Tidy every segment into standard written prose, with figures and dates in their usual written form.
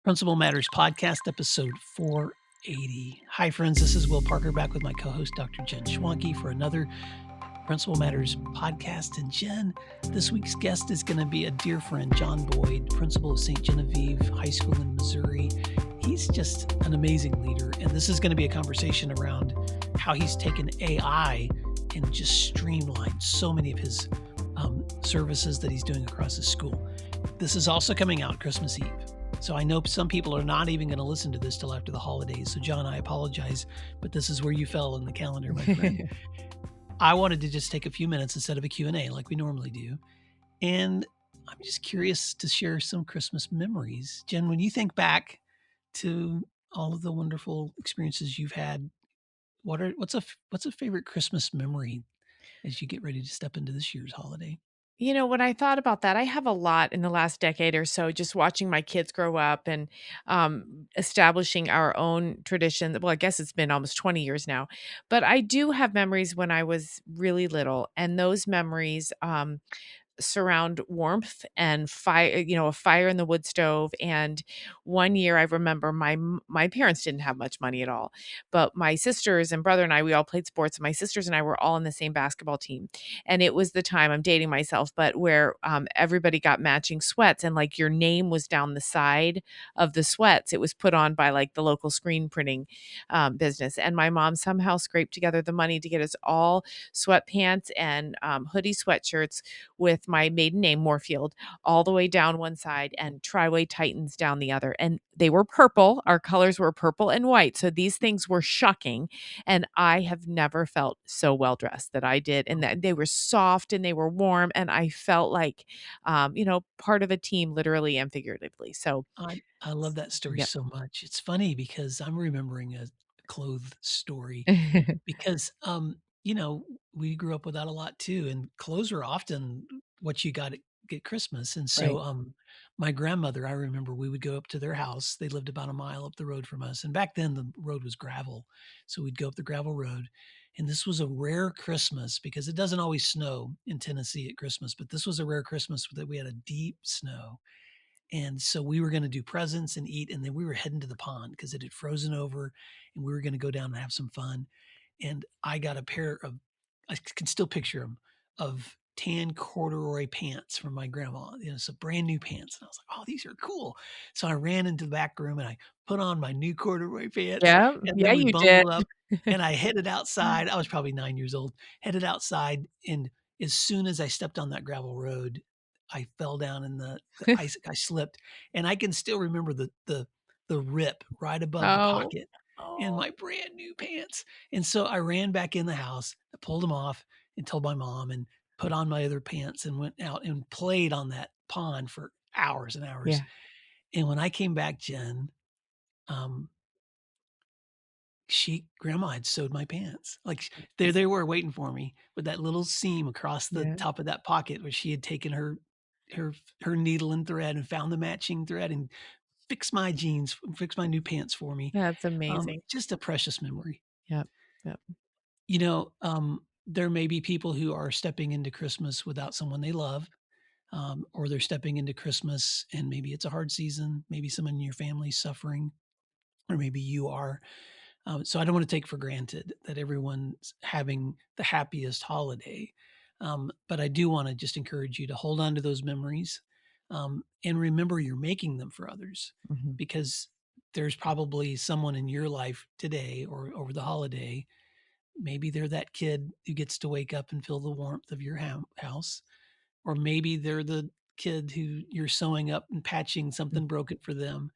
Principal Matters Podcast, episode 480. Hi, friends. This is Will Parker back with my co-host, Dr. Jen Schwanke, for another Principal Matters podcast. And Jen, this week's guest is going to be a dear friend, John Boyd, principal of St. Genevieve High School in Missouri. He's just an amazing leader. And this is going to be a conversation around how he's taken AI and just streamlined so many of his services that he's doing across his school. This is also coming out Christmas Eve. So I know some people are not even going to listen to this till after the holidays. So John, I apologize, but this is where you fell in the calendar, my friend. I wanted to just take a few minutes instead of a Q&A like we normally do. And I'm just curious to share some Christmas memories. Jen, when you think back to all of the wonderful experiences you've had, what's a favorite Christmas memory as you get ready to step into this year's holiday? You know, when I thought about that, I have a lot in the last decade or so, just watching my kids grow up and establishing our own tradition. Well, I guess it's been almost 20 years now, but I do have memories when I was really little, and those memories surround warmth and fire, a fire in the wood stove. And one year I remember my parents didn't have much money at all, but my sisters and brother and I, we all played sports. My sisters and I were all in the same basketball team. And it was the time, I'm dating myself, but where everybody got matching sweats, and like your name was down the side of the sweats. It was put on by like the local screen printing business. And my mom somehow scraped together the money to get us all sweatpants and hoodie sweatshirts with my maiden name, Moorfield, all the way down one side and Triway Titans down the other. And they were purple. Our colors were purple and white. So these things were shocking. And I have never felt so well dressed that I did. And that they were soft and they were warm. And I felt like, part of a team, literally and figuratively. So, I love that story yep. so much. It's funny because I'm remembering a clothes story because, we grew up without a lot too, and clothes were often what you got at Christmas. And so, Right. my grandmother, I remember we would go up to their house. They lived about a mile up the road from us. And back then the road was gravel. So we'd go up the gravel road. And this was a rare Christmas because it doesn't always snow in Tennessee at Christmas, but this was a rare Christmas that we had a deep snow. And so we were going to do presents and eat. And then we were heading to the pond because it had frozen over and we were going to go down and have some fun. And I got a pair of, I can still picture them, of tan corduroy pants from my grandma. So brand new pants. And I was like, oh, these are cool. So I ran into the back room and I put on my new corduroy pants Yeah. and Yeah, then we you did. bundled up and I headed outside. I was probably 9 years old, headed outside. And as soon as I stepped on that gravel road, I fell down in the ice. I slipped, and I can still remember the rip right above the Oh. pocket in Oh. my brand new pants. And so I ran back in the house, I pulled them off and told my mom and put on my other pants and went out and played on that pond for hours and hours. Yeah. And when I came back, Jen, um, grandma had sewed my pants. Like there they were waiting for me with that little seam across the Yeah. top of that pocket where she had taken her her needle and thread and found the matching thread and fixed my jeans, fixed my new pants for me. That's amazing. Just a precious memory. Yep. Yep. There may be people who are stepping into Christmas without someone they love, or they're stepping into Christmas and maybe it's a hard season. Maybe someone in your family's suffering, or maybe you are. So I don't want to take for granted that everyone's having the happiest holiday. But I do want to just encourage you to hold on to those memories, and remember you're making them for others, Mhm. because there's probably someone in your life today or over the holiday. Maybe they're that kid who gets to wake up and feel the warmth of your house, or maybe they're the kid who you're sewing up and patching Mm. something broken for them.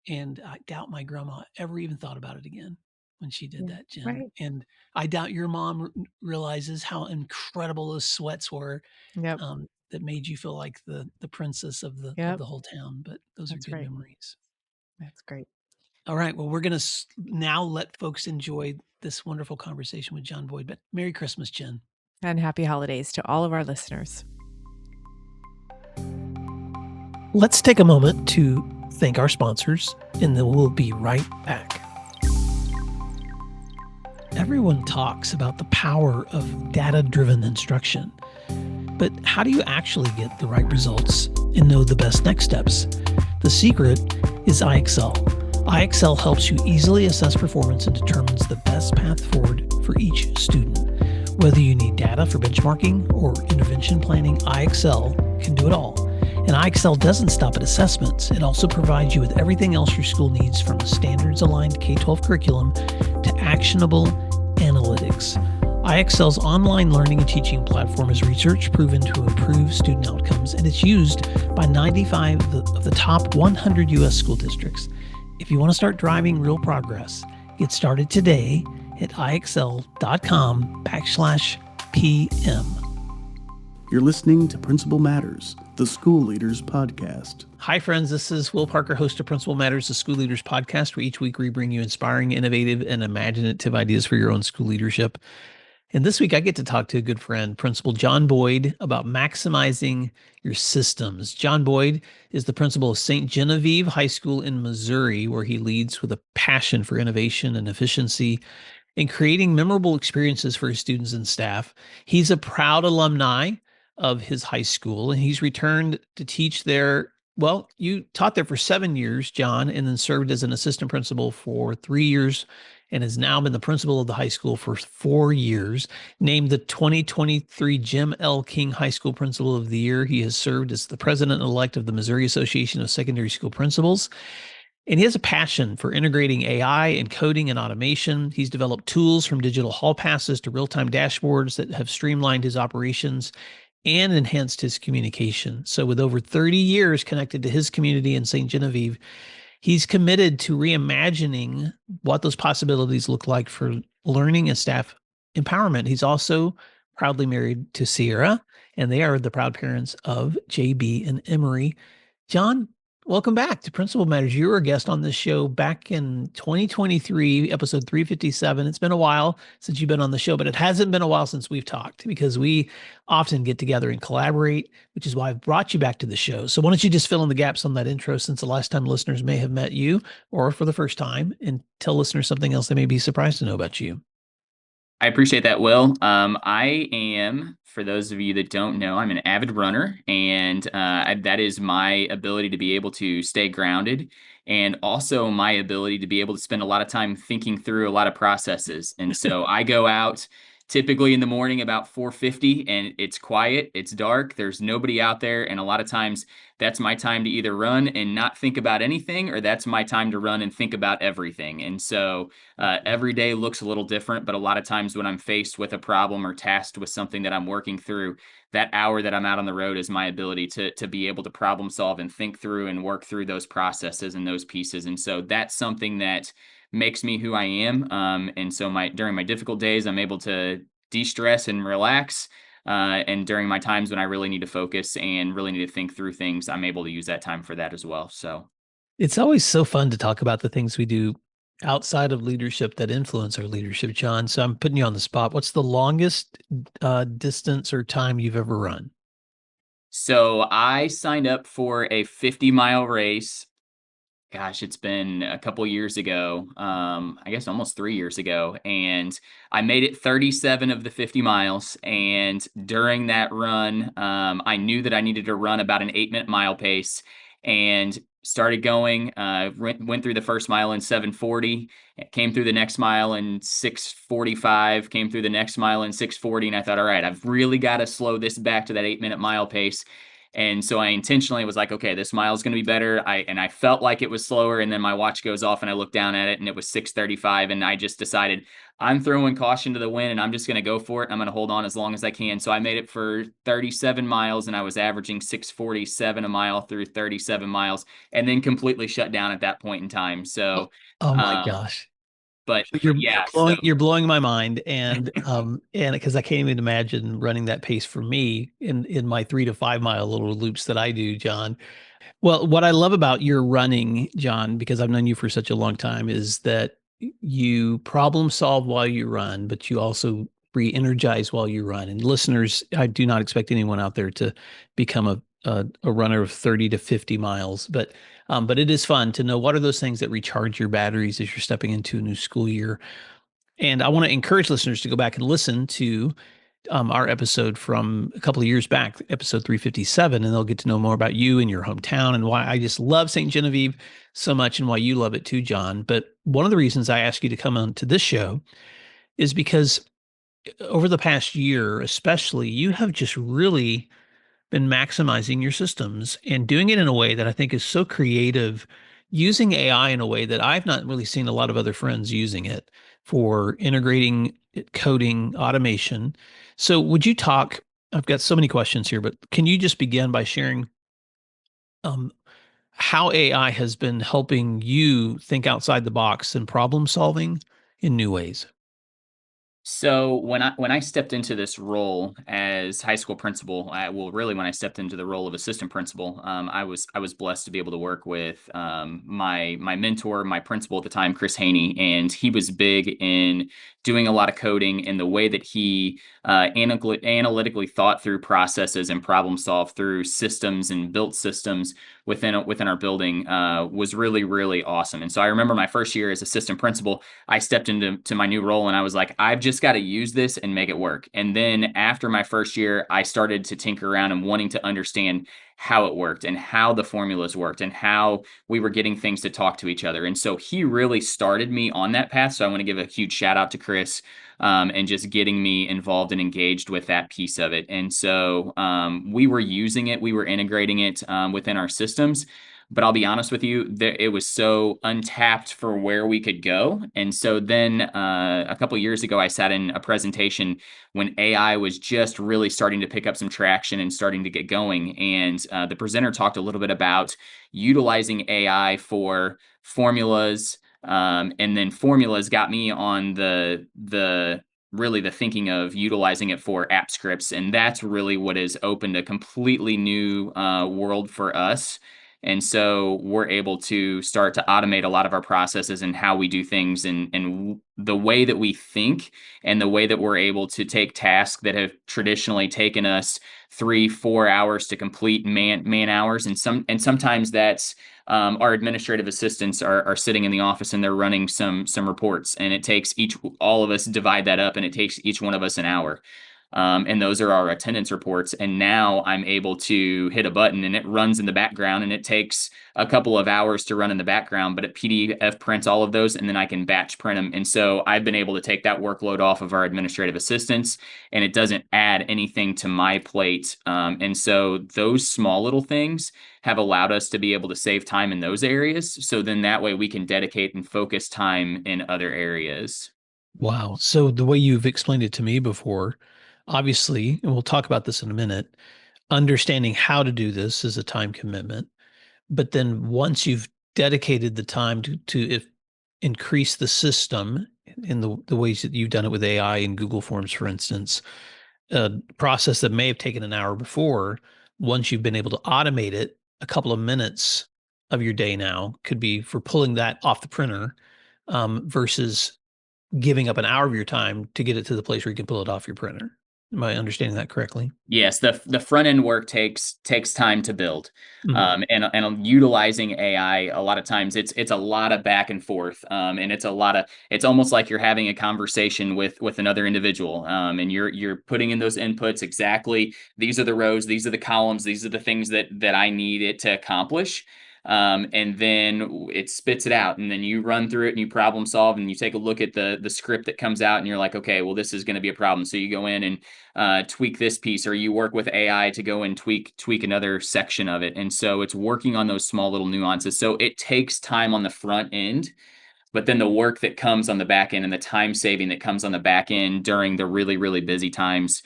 And I doubt my grandma ever even thought about it again when she did Yeah. that, Jen. Right. And I doubt your mom realizes how incredible those sweats were, Yep. that made you feel like the princess of Yep. the whole town. But those are That's good right. memories. That's great. All right. Well, we're going to now let folks enjoy this wonderful conversation with John Boyd. But Merry Christmas, Jen. And happy holidays to all of our listeners. Let's take a moment to thank our sponsors, and then we'll be right back. Everyone talks about the power of data-driven instruction, but how do you actually get the right results and know the best next steps? The secret is IXL. IXL helps you easily assess performance and determines the best path forward for each student. Whether you need data for benchmarking or intervention planning, IXL can do it all. And IXL doesn't stop at assessments. It also provides you with everything else your school needs, from a standards-aligned K-12 curriculum to actionable analytics. IXL's online learning and teaching platform is research proven to improve student outcomes, and it's used by 95 of the top 100 U.S. school districts. If you want to start driving real progress, get started today at ixl.com/PM. You're listening to Principal Matters, the School Leaders Podcast. Hi, friends. This is Will Parker, host of Principal Matters, the School Leaders Podcast, where each week we bring you inspiring, innovative, and imaginative ideas for your own school leadership. And this week I get to talk to a good friend, Principal John Boyd, about maximizing your systems. John Boyd is the principal of St. Genevieve High School in Missouri, where he leads with a passion for innovation and efficiency and creating memorable experiences for his students and staff. He's a proud alumni of his high school, and he's returned to teach there. Well, you taught there for 7 years, John, and then served as an assistant principal for 3 years, and has now been the principal of the high school for 4 years. Named the 2023 Jim L. King High School Principal of the Year, he has served as the president-elect of the Missouri Association of Secondary School Principals. And he has a passion for integrating AI and coding and automation. He's developed tools from digital hall passes to real-time dashboards that have streamlined his operations and enhanced his communication. So with over 30 years connected to his community in St. Genevieve, he's committed to reimagining what those possibilities look like for learning and staff empowerment. He's also proudly married to Sierra, and they are the proud parents of JB and Emery. John, welcome back to Principal Matters. You were a guest on this show back in 2023, episode 357. It's been a while since you've been on the show, but it hasn't been a while since we've talked, because we often get together and collaborate, which is why I've brought you back to the show. So why don't you just fill in the gaps on that intro, since the last time listeners may have met you or for the first time, and tell listeners something else they may be surprised to know about you. I appreciate that, Will. I am, for those of you that don't know, I'm an avid runner, and that is my ability to be able to stay grounded, and also my ability to be able to spend a lot of time thinking through a lot of processes. And so I go out typically in the morning about 4:50, and it's quiet, it's dark, there's nobody out there, and a lot of times that's my time to either run and not think about anything, or that's my time to run and think about everything. And so every day looks a little different, but a lot of times when I'm faced with a problem or tasked with something that I'm working through, that hour that I'm out on the road is my ability to be able to problem solve and think through and work through those processes and those pieces. And so that's something that makes me who I am. And so during my difficult days, I'm able to de-stress and relax. And during my times when I really need to focus and really need to think through things, I'm able to use that time for that as well. So it's always so fun to talk about the things we do outside of leadership that influence our leadership, John. So I'm putting you on the spot. What's the longest distance or time you've ever run? So I signed up for a 50-mile race. Gosh, it's been a couple years ago, I guess almost 3 years ago, and I made it 37 of the 50 miles. And during that run, I knew that I needed to run about an 8-minute mile pace, and started going, went through the first mile in 7:40, came through the next mile in 6:45, came through the next mile in 6:40, and I thought, all right, I've really got to slow this back to that 8-minute mile pace. And so I intentionally was like, okay, this mile is going to be better. I felt like it was slower, and then my watch goes off and I look down at it and it was 6:35, and I just decided I'm throwing caution to the wind and I'm just going to go for it. And I'm going to hold on as long as I can. So I made it for 37 miles, and I was averaging 6:47 a mile through 37 miles, and then completely shut down at that point in time. So, oh my gosh. But you're blowing my mind, and because I can't even imagine running that pace for me in my 3 to 5 mile little loops that I do, John. Well, what I love about your running, John, because I've known you for such a long time, is that you problem solve while you run, but you also re-energize while you run. And listeners, I do not expect anyone out there to become a runner of 30 to 50 miles, but it is fun to know what are those things that recharge your batteries as you're stepping into a new school year. And I want to encourage listeners to go back and listen to our episode from a couple of years back, episode 357, and they'll get to know more about you and your hometown and why I just love St. Genevieve so much and why you love it too, John. But one of the reasons I asked you to come on to this show is because over the past year, especially, you have just really been maximizing your systems and doing it in a way that I think is so creative, using AI in a way that I've not really seen a lot of other friends using it for integrating coding, automation. So, would you talk? I've got so many questions here, but can you just begin by sharing um, how AI has been helping you think outside the box and problem solving in new ways? So when I stepped into this role as high school principal, well, really when I stepped into the role of assistant principal, I was blessed to be able to work with my mentor, my principal at the time, Chris Haney, and he was big in doing a lot of coding and the way that he analytically thought through processes and problem solved through systems and built systems within our building was really really awesome. And so I remember my first year as assistant principal, I stepped into my new role and I was like, I've just got to use this and make it work. And then after my first year, I started to tinker around and wanting to understand how it worked and how the formulas worked and how we were getting things to talk to each other. And so he really started me on that path. So I want to give a huge shout out to Chris and just getting me involved and engaged with that piece of it. And so we were using it, we were integrating it within our systems. But I'll be honest with you, it was so untapped for where we could go. And so then a couple of years ago, I sat in a presentation when AI was just really starting to pick up some traction and starting to get going. And the presenter talked a little bit about utilizing AI for formulas. And then formulas got me on the really the thinking of utilizing it for app scripts. And that's really what has opened a completely new world for us. And so we're able to start to automate a lot of our processes and how we do things and the way that we think and the way that we're able to take tasks that have traditionally taken us 3-4 hours to complete man hours. And sometimes that's our administrative assistants are sitting in the office and they're running some reports, and it takes all of us divide that up and it takes each one of us an hour. And those are our attendance reports. And now I'm able to hit a button and it runs in the background, and it takes a couple of hours to run in the background, but it PDF prints all of those and then I can batch print them. And so I've been able to take that workload off of our administrative assistants, and it doesn't add anything to my plate. And so those small little things have allowed us to be able to save time in those areas. So then that way we can dedicate and focus time in other areas. Wow. So the way you've explained it to me before, obviously, and we'll talk about this in a minute, understanding how to do this is a time commitment. But then once you've dedicated the time to if increase the system in the ways that you've done it with AI and Google Forms, for instance, a process that may have taken an hour before, once you've been able to automate it, a couple of minutes of your day now could be for pulling that off the printer versus giving up an hour of your time to get it to the place where you can pull it off your printer. Am I understanding that correctly? Yes, the front end work takes time to build, Mhm. and utilizing AI a lot of times it's a lot of back and forth, and it's almost like you're having a conversation with another individual, and you're putting in those inputs exactly. These are the rows, these are the columns, these are the things that I need it to accomplish. And then it spits it out, and then you run through it and you problem solve and you take a look at the script that comes out and you're like, okay, well, this is going to be a problem. So you go in and tweak this piece, or you work with AI to go and tweak another section of it. And so it's working on those small little nuances. So it takes time on the front end, but then the work that comes on the back end and the time saving that comes on the back end during the really really busy times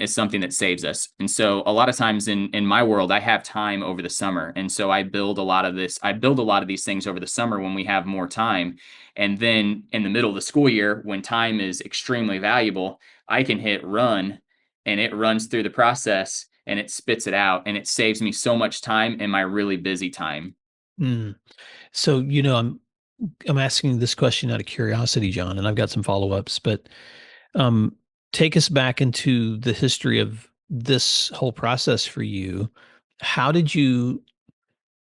is something that saves us. And so a lot of times in my world, I have time over the summer, and so I build a lot of these things over the summer when we have more time. And then in the middle of the school year, when time is extremely valuable, I can hit run, and it runs through the process and it spits it out, and it saves me so much time in my really busy time. Mm. So, I'm asking this question out of curiosity, John, and I've got some follow-ups, but um, take us back into the history of this whole process for you. How did you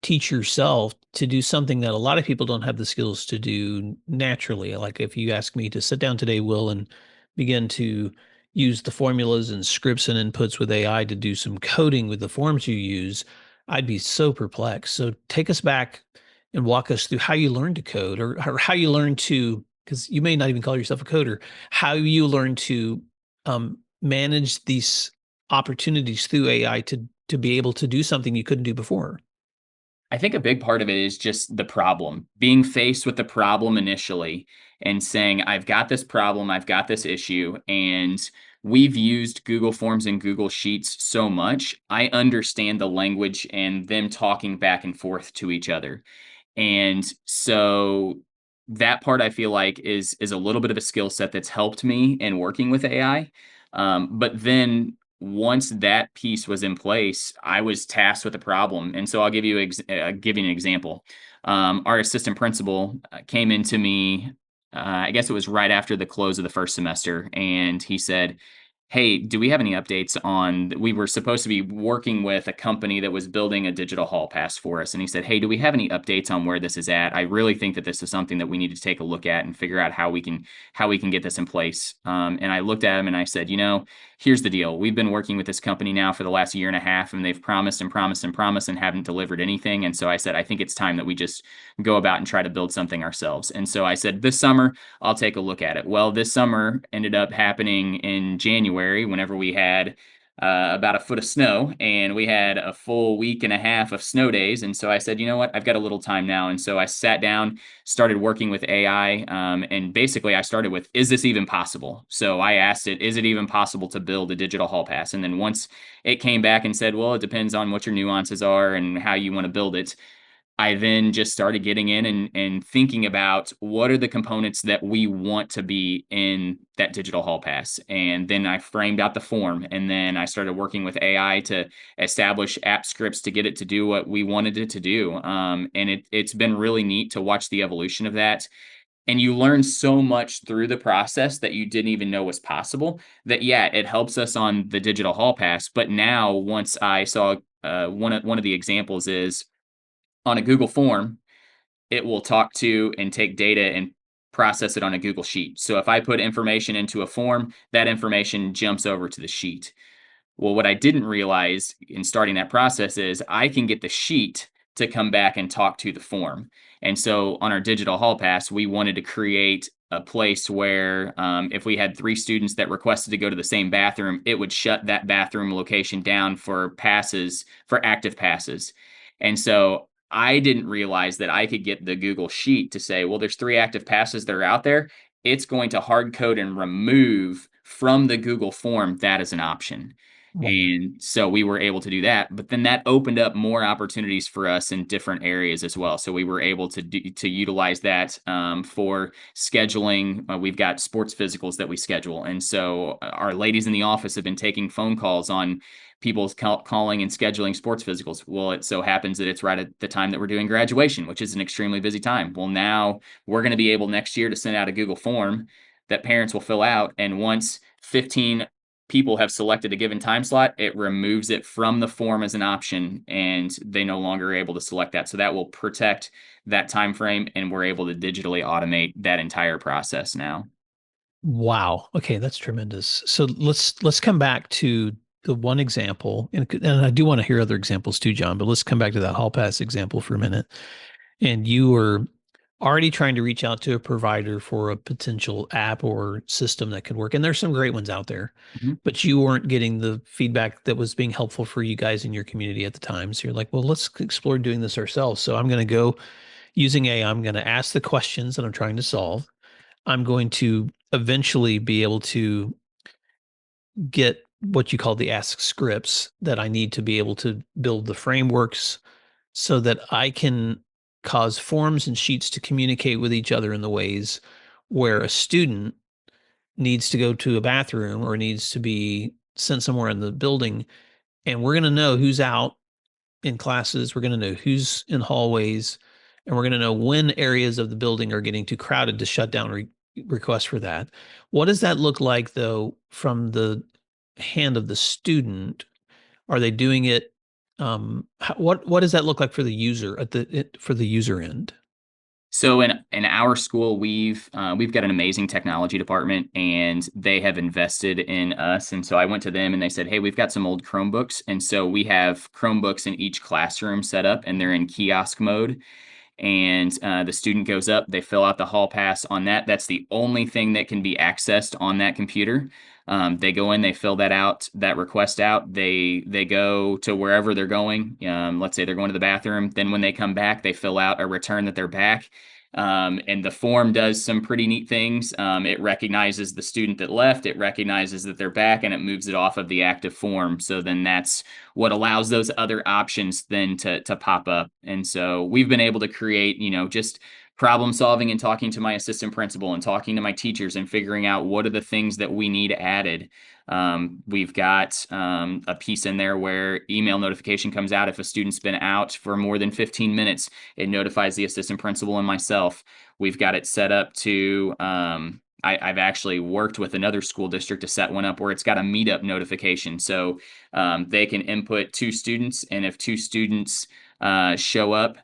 teach yourself to do something that a lot of people don't have the skills to do naturally? Like if you ask me to sit down today, Will, and begin to use the formulas and scripts and inputs with AI to do some coding with the forms you use, I'd be so perplexed. So take us back and walk us through how you learned to code, or how you learned to, because you may not even call yourself a coder, how you learned to manage these opportunities through AI to be able to do something you couldn't do before. I think a big part of it is just the problem, being faced with the problem initially and saying, I've got this problem, I've got this issue, and we've used Google Forms and Google Sheets so much. I understand the language and them talking back and forth to each other. And so that part I feel like is a little bit of a skill set that's helped me in working with AI. But then once that piece was in place, I was tasked with a problem. And so I'll give you an example. Our assistant principal came into me. I guess it was right after the close of the first semester, and he said, "Hey, do we have any updates on?" We were supposed to be working with a company that was building a digital hall pass for us. And he said, "Hey, do we have any updates on where this is at? I really think that this is something that we need to take a look at and figure out how we can get this in place." And I looked at him and I said, here's the deal. We've been working with this company now for the last year and a half, and they've promised and promised and promised and haven't delivered anything. And so I said, I think it's time that we just go about and try to build something ourselves. And so I said, this summer, I'll take a look at it. Well, this summer ended up happening in January, whenever we had about a foot of snow, and we had a full week and a half of snow days. And so I said, you know what, I've got a little time now. And so I sat down, started working with AI, and basically I started with, is this even possible? So I asked it, is it even possible to build a digital hall pass? And then once it came back and said, well, it depends on what your nuances are and how you want to build it, I then just started getting in and thinking about what are the components that we want to be in that digital hall pass. And then I framed out the form, and then I started working with AI to establish app scripts to get it to do what we wanted it to do. And it's been really neat to watch the evolution of that. And you learn so much through the process that you didn't even know was possible, that, yeah, it helps us on the digital hall pass. But now, once I saw one of the examples is on a Google form, it will talk to and take data and process it on a Google Sheet. So if I put information into a form, that information jumps over to the sheet. Well, what I didn't realize in starting that process is I can get the sheet to come back and talk to the form. And so on our digital hall pass, we wanted to create a place where if we had 3 students that requested to go to the same bathroom, it would shut that bathroom location down for active passes. And so I didn't realize that I could get the Google Sheet to say, well, there's 3 active passes that are out there. It's going to hard code and remove from the Google form that as an option. And so we were able to do that, but then that opened up more opportunities for us in different areas as well. So we were able to utilize that for scheduling. We've got sports physicals that we schedule, and so our ladies in the office have been taking phone calls on people calling and scheduling sports physicals. Well, it so happens that it's right at the time that we're doing graduation, which is an extremely busy time. Well, now we're going to be able next year to send out a Google form that parents will fill out, and once 15 people have selected a given time slot, it removes it from the form as an option, and they no longer are able to select that. So that will protect that time frame, and we're able to digitally automate that entire process now. Wow. Okay, that's tremendous. So let's come back to the one example, and I do want to hear other examples too, John. But let's come back to that hall pass example for a minute. And you were already trying to reach out to a provider for a potential app or system that could work. And there's some great ones out there, but you weren't getting the feedback that was being helpful for you guys in your community at the time. So you're like, well, let's explore doing this ourselves. So I'm going to go using AI. I'm going to ask the questions that I'm trying to solve. I'm going to eventually be able to get what you call the ask scripts that I need to be able to build the frameworks so that I can cause forms and sheets to communicate with each other in the ways where a student needs to go to a bathroom or needs to be sent somewhere in the building. And we're going to know who's out in classes. We're going to know who's in hallways. And we're going to know when areas of the building are getting too crowded to shut down requests for that. What does that look like, though, from the hand of the student? Are they doing it? What does that look like for the user for the user end? So in our school, we've got an amazing technology department, and they have invested in us. And so I went to them, and they said, "Hey, we've got some old Chromebooks, and so we have Chromebooks in each classroom set up, and they're in kiosk mode." And the student goes up, they fill out the hall pass on that. That's the only thing that can be accessed on that computer. They go in, they fill that out, that request out. They go to wherever they're going. Let's say they're going to the bathroom. Then when they come back, they fill out a return that they're back. And the form does some pretty neat things. It recognizes the student that left, it recognizes that they're back, and it moves it off of the active form. So then that's what allows those other options then to pop up. And so we've been able to create, just problem solving and talking to my assistant principal and talking to my teachers and figuring out what are the things that we need added. We've got a piece in there where email notification comes out if a student's been out for more than 15 minutes. It notifies the assistant principal and myself. We've got it set up to I've actually worked with another school district to set one up where it's got a meetup notification. So they can input 2 students, and if 2 students show up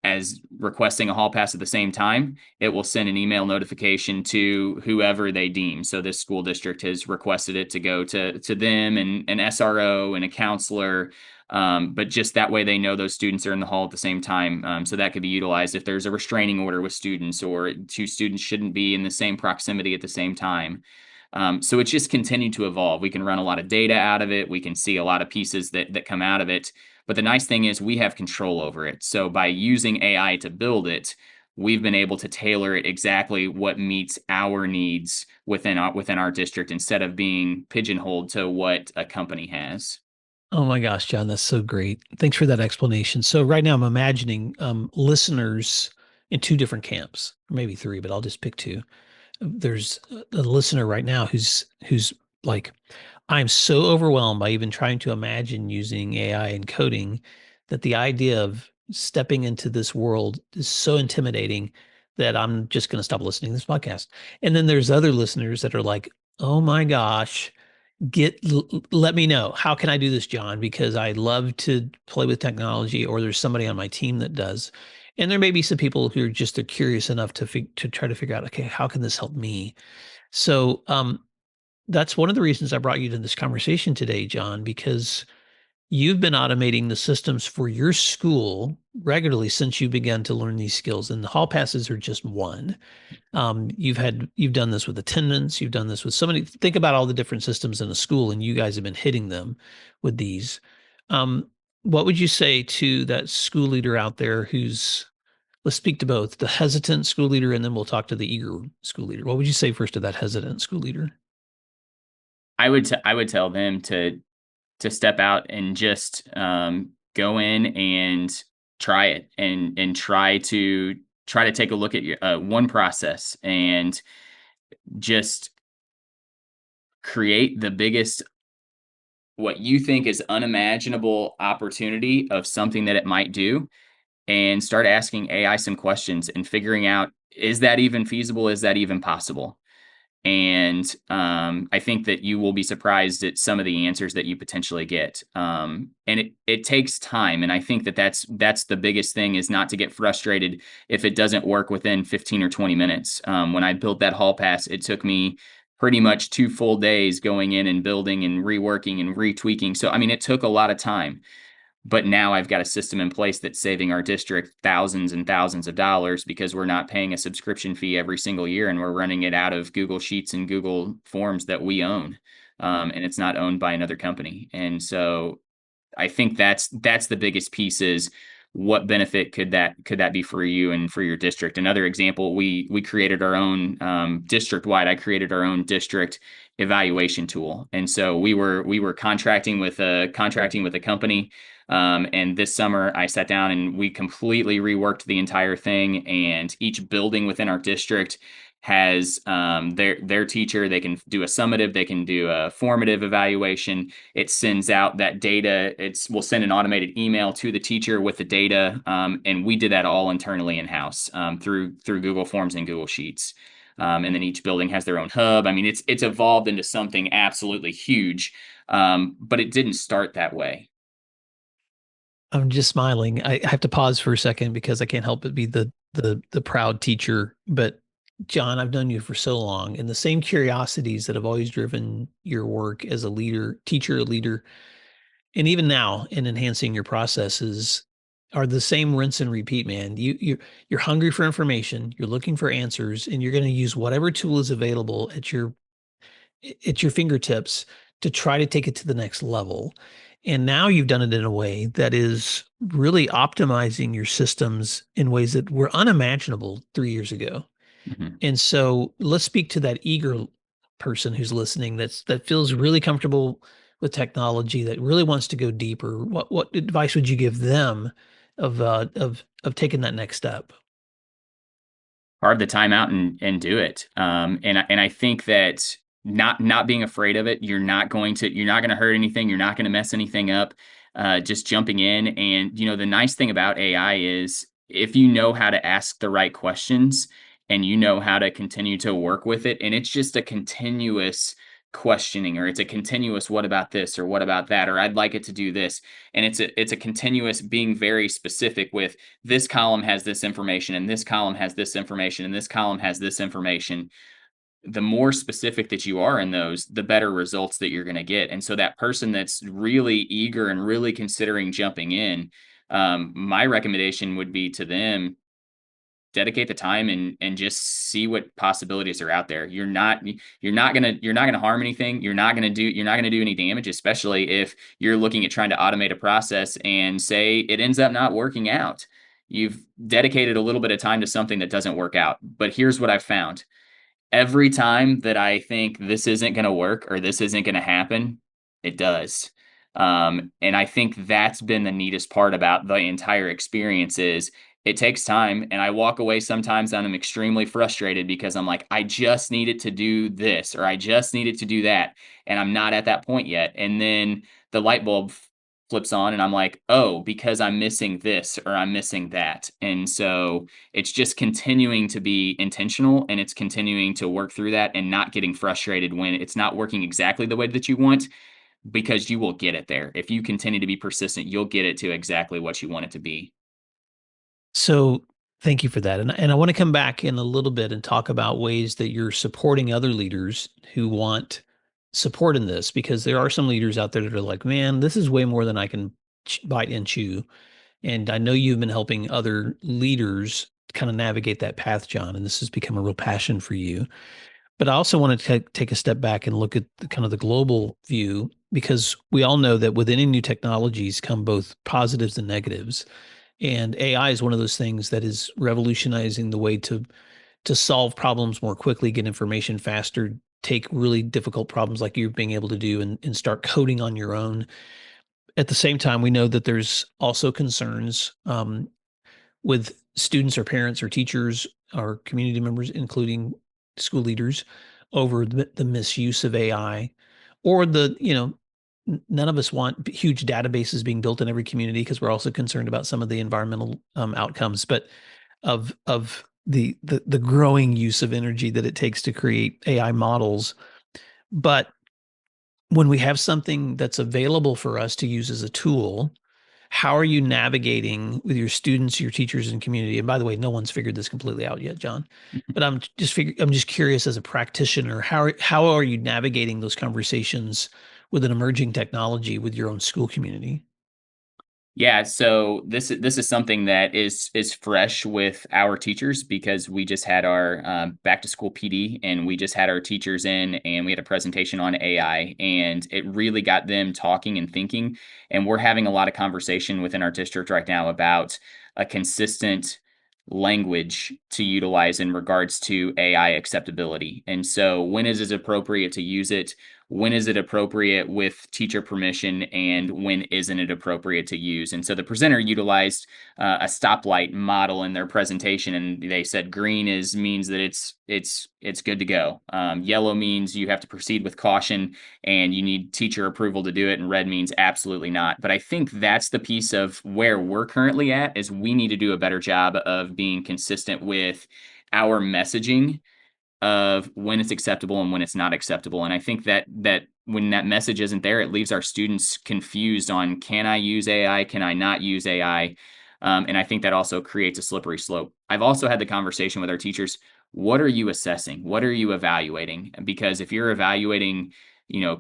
as requesting a hall pass at the same time, it will send an email notification to whoever they deem. So this school district has requested it to go to them and an SRO and a counselor. But just that way they know those students are in the hall at the same time. So that could be utilized if there's a restraining order with students, or 2 students shouldn't be in the same proximity at the same time. So it's just continued to evolve. We can run a lot of data out of it. We can see a lot of pieces that come out of it. But the nice thing is we have control over it. So by using AI to build it, we've been able to tailor it exactly what meets our needs within our district, instead of being pigeonholed to what a company has. Oh my gosh, John, that's so great. Thanks for that explanation. So right now I'm imagining listeners in 2 different camps, or maybe 3, but I'll just pick 2. There's a listener right now who's like, I'm so overwhelmed by even trying to imagine using AI and coding that the idea of stepping into this world is so intimidating that I'm just going to stop listening to this podcast. And then there's other listeners that are like, oh my gosh, let me know. How can I do this, John? Because I love to play with technology, or there's somebody on my team that does. And there may be some people who are curious enough to try to figure out, okay, how can this help me? So that's one of the reasons I brought you to this conversation today, John, because you've been automating the systems for your school regularly since you began to learn these skills. And the hall passes are just one. You've done this with attendance. You've done this with so many. Think about all the different systems in a school, and you guys have been hitting them with these. What would you say to that school leader out there let's speak to both the hesitant school leader, and then we'll talk to the eager school leader. What would you say first to that hesitant school leader? I would tell them to step out and just go in and try it, and try to take a look at your one process, and just create the biggest, what you think is unimaginable opportunity of something that it might do, and start asking AI some questions and figuring out, is that even feasible? Is that even possible? And I think that you will be surprised at some of the answers that you potentially get. And it takes time. And I think that that's the biggest thing, is not to get frustrated if it doesn't work within 15 or 20 minutes. When I built that hall pass, it took me pretty much 2 full days going in and building and reworking and retweaking. So, I mean, it took a lot of time. But now I've got a system in place that's saving our district thousands and thousands of dollars, because we're not paying a subscription fee every single year, and we're running it out of Google Sheets and Google Forms that we own. And it's not owned by another company. And so I think that's the biggest piece, is what benefit could that be for you and for your district. Another example, we created our own district wide. I created our own district evaluation tool, and so we were contracting with a company. And this summer I sat down and we completely reworked the entire thing. And each building within our district has their teacher. They can do a summative, they can do a formative evaluation. It sends out that data. We'll send an automated email to the teacher with the data. And we did that all internally in-house through Google Forms and Google Sheets. And then each building has their own hub. I mean, it's evolved into something absolutely huge. But it didn't start that way. I'm just smiling. I have to pause for a second because I can't help but be the the proud teacher, but John, I've known you for so long, and the same curiosities that have always driven your work as a leader, teacher, leader, and even now in enhancing your processes are the same rinse and repeat, man. You're hungry for information, you're looking for answers, and you're going to use whatever tool is available at your fingertips to try to take it to the next level. And now you've done it in a way that is really optimizing your systems in ways that were unimaginable 3 years ago. Mhm. And so let's speak to that eager person who's listening that feels really comfortable with technology, that really wants to go deeper. What advice would you give them of taking that next step? Carve the time out and do it. And I think that not being afraid of it, you're not gonna hurt anything, you're not gonna mess anything up. Just jumping in, and the nice thing about AI is if you know how to ask the right questions and you know how to continue to work with it, and it's just a continuous questioning, or it's a continuous what about this or what about that, or I'd like it to do this, and it's a continuous being very specific with this column has this information, and this column has this information, and this column has this information. The more specific that you are in those, the better results that you're going to get. And so that person that's really eager and really considering jumping in, my recommendation would be to them, dedicate the time and just see what possibilities are out there. You're not gonna harm anything. You're not gonna do any damage, especially if you're looking at trying to automate a process and say it ends up not working out. You've dedicated a little bit of time to something that doesn't work out. But here's what I've found: every time that I think this isn't going to work or this isn't going to happen, it does. And I think that's been the neatest part about the entire experience is it takes time, and I walk away sometimes and I'm extremely frustrated because I'm like, I just needed to do this or I just needed to do that, and I'm not at that point yet. And then the light bulb flips on and I'm like, oh, because I'm missing this or I'm missing that. And so it's just continuing to be intentional, and it's continuing to work through that and not getting frustrated when it's not working exactly the way that you want, because you will get it there. If you continue to be persistent, you'll get it to exactly what you want it to be. So thank you for that. And I want to come back in a little bit and talk about ways that you're supporting other leaders who want support in this, because there are some leaders out there that are like, man, this is way more than I can bite and chew. And I know you've been helping other leaders kind of navigate that path, John, and this has become a real passion for you. But I also want to take a step back and look at kind of the global view, because we all know that with any new technologies come both positives and negatives. And AI is one of those things that is revolutionizing the way to solve problems more quickly, get information faster, take really difficult problems like you're being able to do and start coding on your own. At the same time, we know that there's also concerns with students or parents or teachers or community members, including school leaders, over the misuse of AI, or none of us want huge databases being built in every community, because we're also concerned about some of the environmental outcomes, but of the growing use of energy that it takes to create AI models. But when we have something that's available for us to use as a tool, how are you navigating with your students, your teachers, and community? And by the way, no one's figured this completely out yet, John. But I'm just curious, as a practitioner, how are you navigating those conversations with an emerging technology with your own school community? Yeah, so this is something that is fresh with our teachers, because we just had our back to school PD, and we just had our teachers in, and we had a presentation on AI, and it really got them talking and thinking. And we're having a lot of conversation within our district right now about a consistent language to utilize in regards to AI acceptability. And so, when is it appropriate to use it? When is it appropriate with teacher permission, and when isn't it appropriate to use? And so the presenter utilized a stoplight model in their presentation, and they said green is means that it's good to go. Yellow means you have to proceed with caution and you need teacher approval to do it, and red means absolutely not. But I think that's the piece of where we're currently at, is we need to do a better job of being consistent with our messaging of when it's acceptable and when it's not acceptable. And I think that when that message isn't there, it leaves our students confused on, can I use AI? Can I not use AI? And I think that also creates a slippery slope. I've also had the conversation with our teachers. What are you assessing? What are you evaluating? Because if you're evaluating,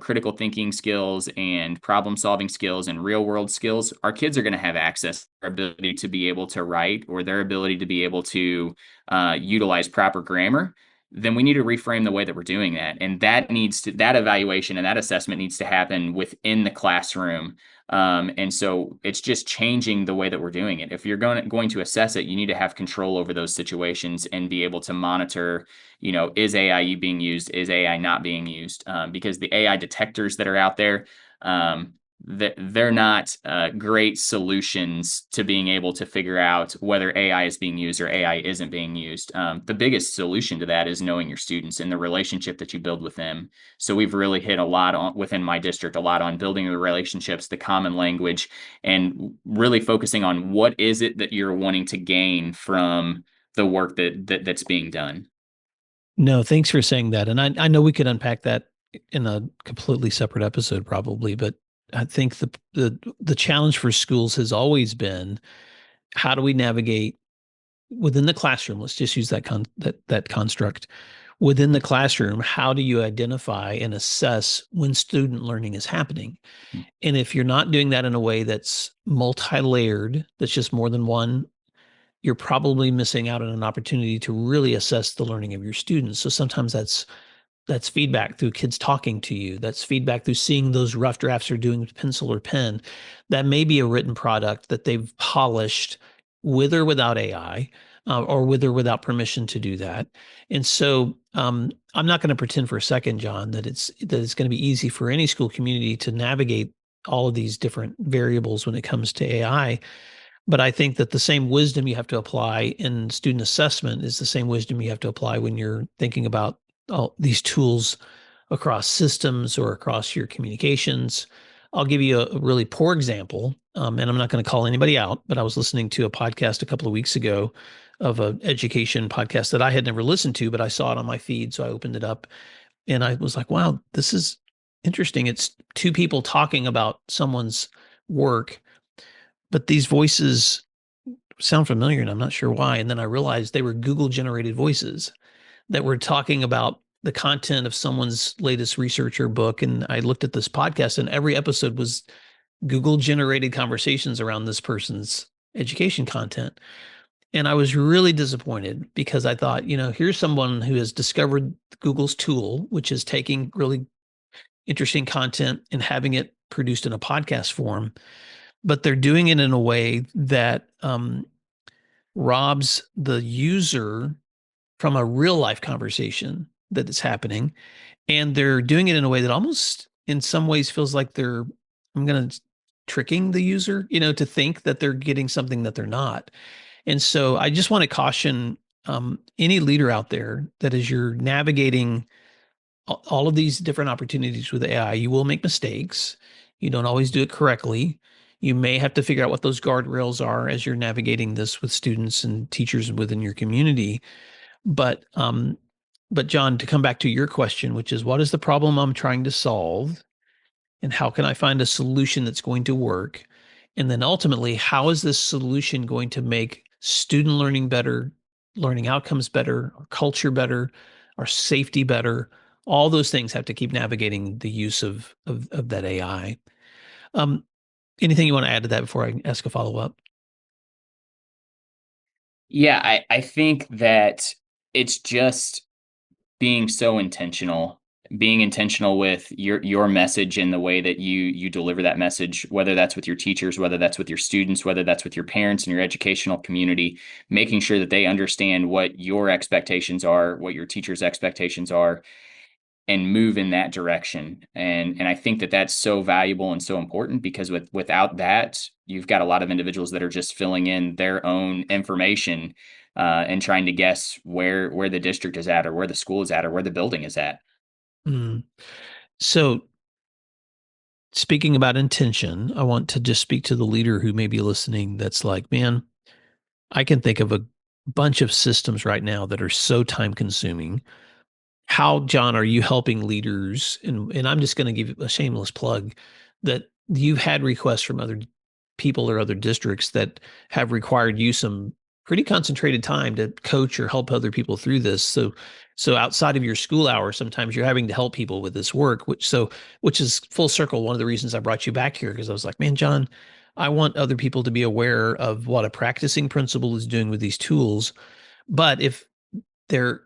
critical thinking skills and problem solving skills and real world skills, our kids are going to have access to their ability to be able to write or their ability to be able to utilize proper grammar. Then we need to reframe the way that we're doing that. And that evaluation and that assessment needs to happen within the classroom. And so it's just changing the way that we're doing it. If you're going to assess it, you need to have control over those situations and be able to monitor, is AI being used? Is AI not being used? Because the AI detectors that are out there, they're not great solutions to being able to figure out whether AI is being used or AI isn't being used. The biggest solution to that is knowing your students and the relationship that you build with them. So we've really hit a lot on within my district, a lot on building the relationships, the common language, and really focusing on what is it that you're wanting to gain from the work that's being done. No, thanks for saying that. And I know we could unpack that in a completely separate episode probably, but I think the challenge for schools has always been, how do we navigate within the classroom? Let's just use that construct. Within the classroom, how do you identify and assess when student learning is happening? Mm. And if you're not doing that in a way that's multi-layered, that's just more than one, you're probably missing out on an opportunity to really assess the learning of your students. So sometimes that's feedback through kids talking to you. That's feedback through seeing those rough drafts they're doing with pencil or pen. That may be a written product that they've polished with or without AI, or with or without permission to do that. And so I'm not going to pretend for a second, John, that it's going to be easy for any school community to navigate all of these different variables when it comes to AI. But I think that the same wisdom you have to apply in student assessment is the same wisdom you have to apply when you're thinking about all these tools across systems or across your communications. I'll give you a really poor example, and I'm not going to call anybody out, but I was listening to a podcast a couple of weeks ago of an education podcast that I had never listened to, but I saw it on my feed. So I opened it up and I was like, wow, this is interesting. It's two people talking about someone's work, but these voices sound familiar and I'm not sure why. And then I realized they were Google generated voices that were talking about the content of someone's latest research or book. And I looked at this podcast and every episode was Google generated conversations around this person's education content. And I was really disappointed because I thought, here's someone who has discovered Google's tool, which is taking really interesting content and having it produced in a podcast form, but they're doing it in a way that robs the user from a real life conversation that is happening. And they're doing it in a way that almost in some ways feels like I'm going to tricking the user, to think that they're getting something that they're not. And so I just want to caution any leader out there that as you're navigating all of these different opportunities with AI, you will make mistakes. You don't always do it correctly. You may have to figure out what those guardrails are as you're navigating this with students and teachers within your community. But John, to come back to your question, which is what is the problem I'm trying to solve and how can I find a solution that's going to work? And then ultimately, how is this solution going to make student learning better, learning outcomes better, our culture better, our safety better? All those things have to keep navigating the use of that AI. Anything you want to add to that before I ask a follow-up? Yeah, I think that it's just being so intentional, being intentional with your message and the way that you deliver that message, whether that's with your teachers, whether that's with your students, whether that's with your parents and your educational community, making sure that they understand what your expectations are, what your teachers' expectations are, and move in that direction. And I think that that's so valuable and so important because without that, you've got a lot of individuals that are just filling in their own information and trying to guess where the district is at or where the school is at or where the building is at. Mm. So speaking about intention, I want to just speak to the leader who may be listening that's like, man, I can think of a bunch of systems right now that are so time consuming. How, John, are you helping leaders? And I'm just going to give a shameless plug that you've had requests from other people or other districts that have required you some pretty concentrated time to coach or help other people through this. So outside of your school hours, sometimes you're having to help people with this work, which is full circle. One of the reasons I brought you back here, because I was like, man, John, I want other people to be aware of what a practicing principal is doing with these tools. But they're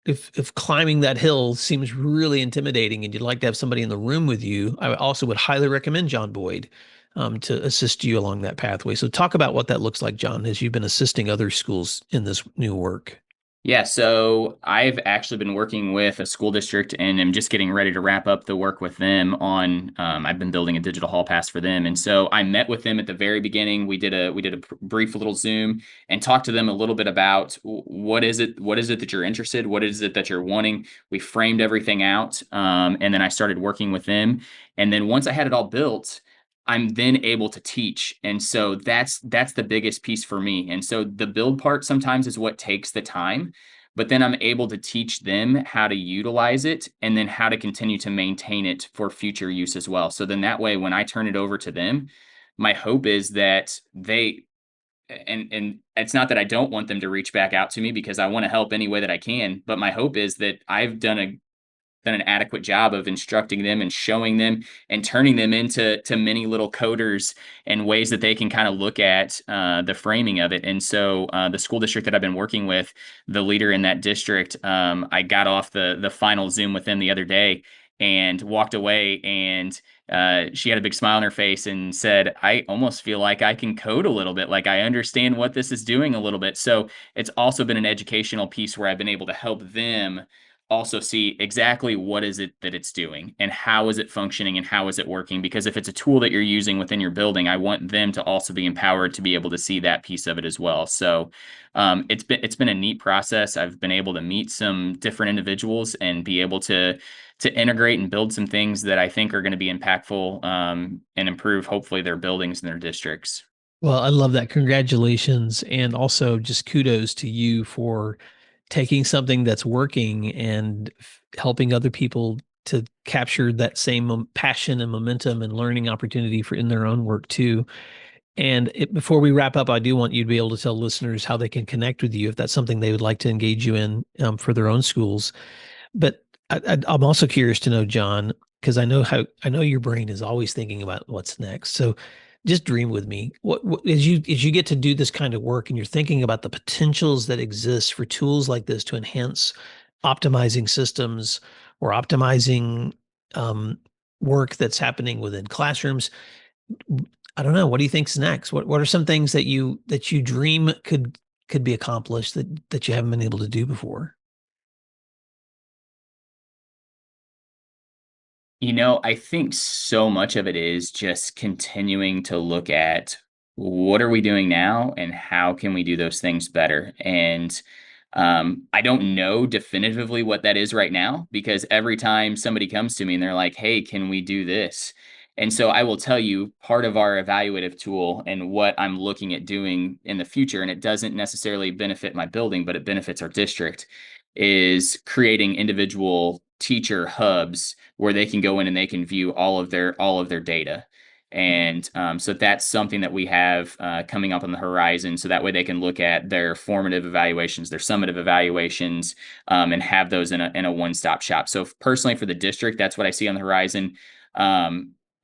if climbing that hill seems really intimidating and you'd like to have somebody in the room with you, I also would highly recommend John Boyd to assist you along that pathway. So talk about what that looks like, John, as you've been assisting other schools in this new work. Yeah, so I've actually been working with a school district and am just getting ready to wrap up the work with them on, I've been building a digital hall pass for them. And so I met with them at the very beginning. We did a brief little Zoom and talked to them a little bit about what is it that you're interested? What is it that you're wanting? We framed everything out. And then I started working with them. And then once I had it all built, I'm then able to teach. And so that's the biggest piece for me. And so the build part sometimes is what takes the time, but then I'm able to teach them how to utilize it and then how to continue to maintain it for future use as well. So then that way, when I turn it over to them, my hope is that and it's not that I don't want them to reach back out to me, because I want to help any way that I can, but my hope is that I've done an adequate job of instructing them and showing them and turning them into many little coders and ways that they can kind of look at the framing of it. And so the school district that I've been working with, the leader in that district, I got off the final Zoom with them the other day and walked away, and she had a big smile on her face and said, I almost feel like I can code a little bit, like I understand what this is doing a little bit. So it's also been an educational piece where I've been able to help them also see exactly what is it that it's doing and how is it functioning and how is it working. Because if it's a tool that you're using within your building, I want them to also be empowered to be able to see that piece of it as well. So it's been a neat process. I've been able to meet some different individuals and be able to integrate and build some things that I think are going to be impactful and improve hopefully their buildings and their districts. Well, I love that. Congratulations. And also just kudos to you for taking something that's working and helping other people to capture that same passion and momentum and learning opportunity for in their own work too. And before we wrap up, I do want you to be able to tell listeners how they can connect with you if that's something they would like to engage you in for their own schools. But I'm also curious to know, John, because I know your brain is always thinking about what's next. So just dream with me. What as you get to do this kind of work and you're thinking about the potentials that exist for tools like this to enhance optimizing systems or optimizing work that's happening within classrooms. I don't know. What do you think's next? What are some things that you dream could be accomplished that you haven't been able to do before? I think so much of it is just continuing to look at what are we doing now and how can we do those things better. And I don't know definitively what that is right now, because every time somebody comes to me and they're like, hey, can we do this? And so I will tell you part of our evaluative tool and what I'm looking at doing in the future, and it doesn't necessarily benefit my building, but it benefits our district, is creating individual teacher hubs where they can go in and they can view all of their data. And so that's something that we have coming up on the horizon. So that way they can look at their formative evaluations, their summative evaluations, and have those in a one-stop shop. So personally for the district, that's what I see on the horizon.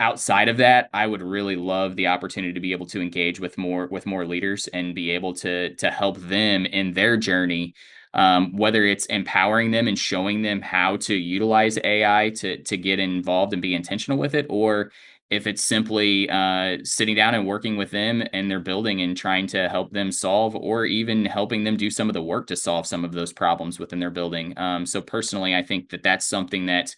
Outside of that, I would really love the opportunity to be able to engage with more leaders and be able to help them in their journey, whether it's empowering them and showing them how to utilize AI to get involved and be intentional with it, or if it's simply sitting down and working with them and their building and trying to help them solve, or even helping them do some of the work to solve some of those problems within their building. So personally, I think that that's something that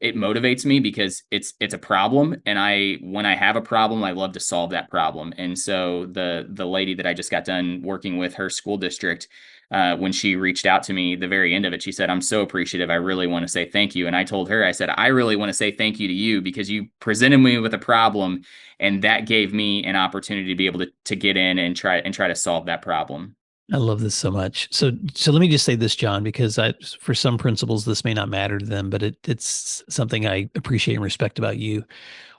it motivates me, because it's a problem, and when I have a problem, I love to solve that problem. And so the lady that I just got done working with, her school district, when she reached out to me, the very end of it, she said, I'm so appreciative. I really want to say thank you. And I told her, I said, I really want to say thank you to you, because you presented me with a problem, and that gave me an opportunity to be able to get in and try to solve that problem. I love this so much. So let me just say this, John, because for some principals, this may not matter to them, but it's something I appreciate and respect about you.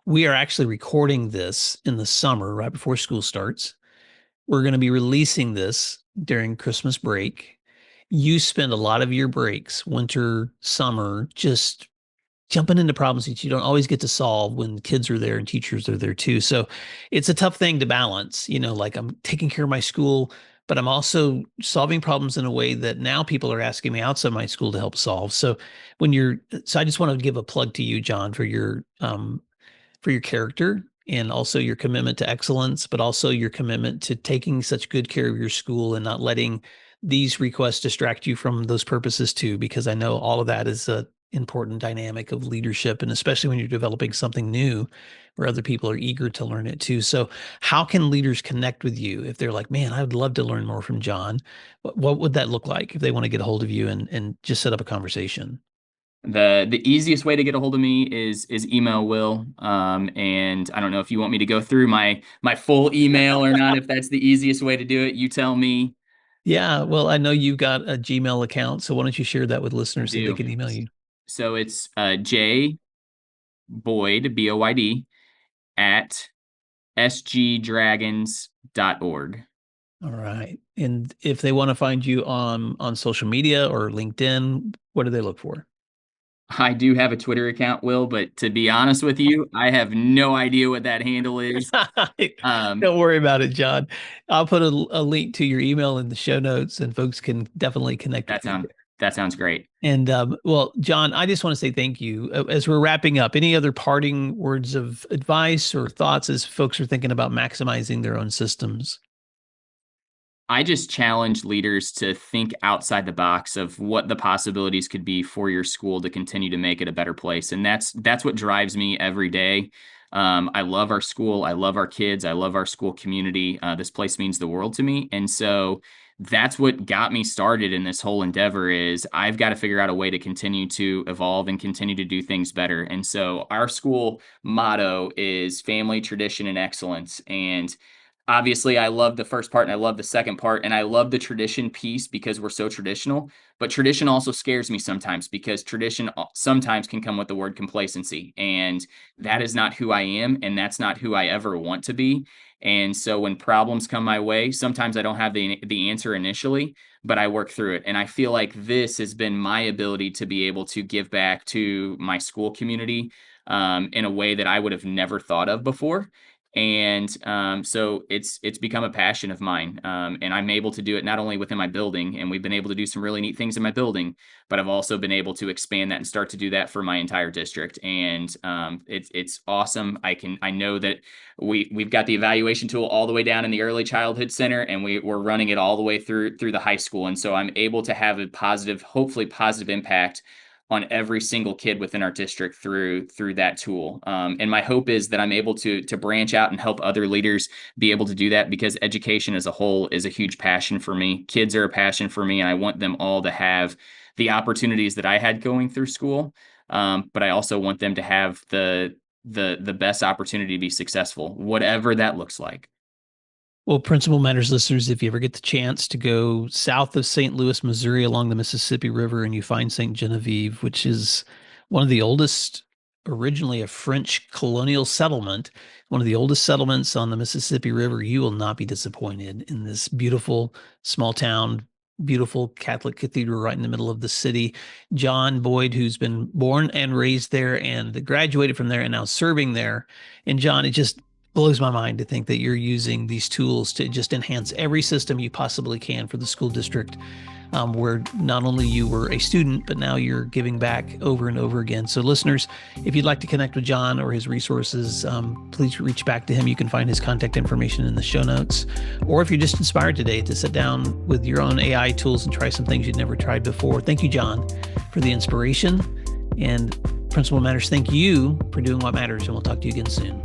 We are actually recording this in the summer, right before school starts. We're going to be releasing this during Christmas break. You spend a lot of your breaks, winter, summer, just jumping into problems that you don't always get to solve when kids are there and teachers are there too. So it's a tough thing to balance, like I'm taking care of my school, but I'm also solving problems in a way that now people are asking me outside my school to help solve. So I just want to give a plug to you, John, for your character and also your commitment to excellence, but also your commitment to taking such good care of your school and not letting these requests distract you from those purposes too, because I know all of that is a important dynamic of leadership, and especially when you're developing something new where other people are eager to learn it too. So how can leaders connect with you if they're like, man, I would love to learn more from John? What would that look like if they want to get a hold of you and just set up a conversation? The easiest way to get a hold of me is email Will. And I don't know if you want me to go through my full email or not. If that's the easiest way to do it, you tell me. Yeah, well, I know you've got a Gmail account, so why don't you share that with I listeners so they do. can email you? So it's J Boyd, Boyd, at sgdragons.org. All right. And if they want to find you on social media or LinkedIn, what do they look for? I do have a Twitter account, Will, but to be honest with you, I have no idea what that handle is. Don't worry about it, John. I'll put a link to your email in the show notes, and folks can definitely connect with you. That sounds great. And well, John, I just want to say thank you. As we're wrapping up, any other parting words of advice or thoughts as folks are thinking about maximizing their own systems? I just challenge leaders to think outside the box of what the possibilities could be for your school to continue to make it a better place. And that's what drives me every day. I love our school. I love our kids. I love our school community. This place means the world to me. And so that's what got me started in this whole endeavor is I've got to figure out a way to continue to evolve and continue to do things better. And so our school motto is family, tradition, and excellence. And obviously, I love the first part and I love the second part, and I love the tradition piece because we're so traditional. But tradition also scares me sometimes because tradition sometimes can come with the word complacency, and that is not who I am, and that's not who I ever want to be. And so when problems come my way, sometimes I don't have the answer initially, but I work through it. And I feel like this has been my ability to be able to give back to my school community in a way that I would have never thought of before. And so it's become a passion of mine, and I'm able to do it not only within my building, and we've been able to do some really neat things in my building, but I've also been able to expand that and start to do that for my entire district. And it's awesome. I know that we've got the evaluation tool all the way down in the early childhood center, and we're running it all the way through the high school. And so I'm able to have a hopefully positive impact on every single kid within our district through that tool. And my hope is that I'm able to branch out and help other leaders be able to do that, because education as a whole is a huge passion for me. Kids are a passion for me, and I want them all to have the opportunities that I had going through school. But I also want them to have the best opportunity to be successful, whatever that looks like. Well, Principal Matters listeners, if you ever get the chance to go south of St. Louis, Missouri, along the Mississippi River, and you find St. Genevieve, which is one of the oldest, originally a French colonial settlement, one of the oldest settlements on the Mississippi River, you will not be disappointed in this beautiful small town, beautiful Catholic cathedral right in the middle of the city. John Boyd, who's been born and raised there and graduated from there and now serving there. And John, it just blows my mind to think that you're using these tools to just enhance every system you possibly can for the school district, where not only you were a student, but now you're giving back over and over again. So listeners, if you'd like to connect with John or his resources, please reach back to him. You can find his contact information in the show notes. Or if you're just inspired today to sit down with your own AI tools and try some things you'd never tried before, thank you, John, for the inspiration. And Principal Matters, thank you for doing what matters, and we'll talk to you again soon.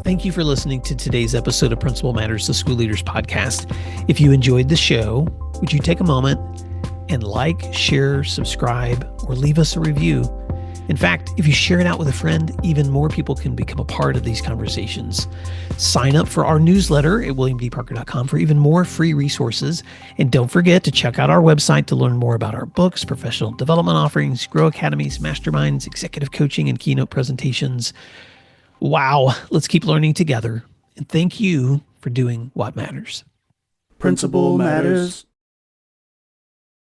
Thank you for listening to today's episode of Principal Matters, the School Leaders Podcast. If you enjoyed the show, would you take a moment and like, share, subscribe, or leave us a review? In fact, if you share it out with a friend, even more people can become a part of these conversations. Sign up for our newsletter at williamdparker.com for even more free resources. And don't forget to check out our website to learn more about our books, professional development offerings, Grow Academies, masterminds, executive coaching, and keynote presentations. Wow, let's keep learning together. And thank you for doing what matters. Principal Matters.